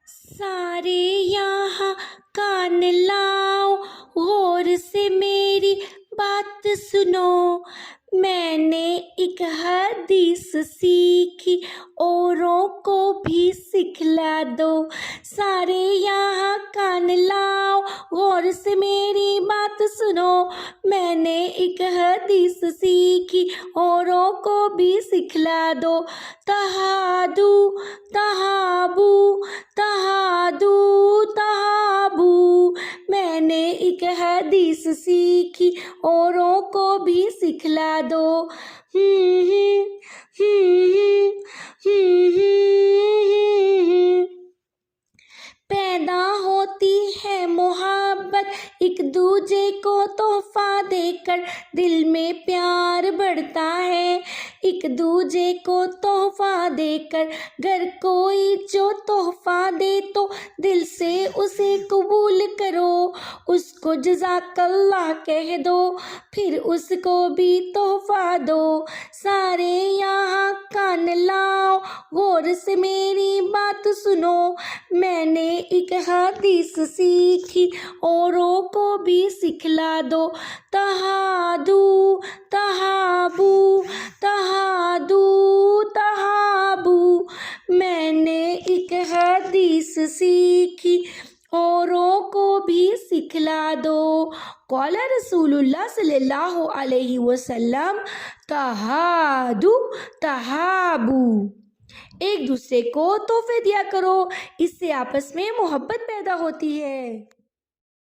سارے یہاں کان لاؤ، غور سے میری بات سنو، میں نے ایک حدیث سیکھی، اوروں کو بھی سکھلا دو۔ سارے یہاں کان لاؤ، غور سے میری بات سنو، میں نے ایک حدیث سیکھی، اوروں کو بھی سکھلا دو۔ تہادو تہابو، تہادو تہابو، میں نے ایک حدیث سیکھی، اوروں کو بھی سکھلا دو۔ پیدا ہوتی ہے محبت ایک دوجے کو تحفہ دے کر، دل میں پیار بڑھتا ہے ایک دوجے کو تحفہ دے کر، گر کوئی جو تحفہ دے تو دل سے اسے قبول کرو، اس کو جزاک اللہ کہہ دو، پھر اس کو بھی تحفہ دو۔ سارے یہاں کان لاؤ، غور سے میری بات سنو، میں نے ایک حدیث سیکھی، اوروں کو بھی سکھلا دو۔ تہادو تہابو، تہادو تہابو، میں نے ایک حدیث سیکھی، اوروں کو بھی سکھلا دو۔ قال رسول اللہ صلی اللہ علیہ وسلم تہادو تہابو، ایک دوسرے کو تحفے دیا کرو، اس سے آپس میں محبت پیدا ہوتی ہے۔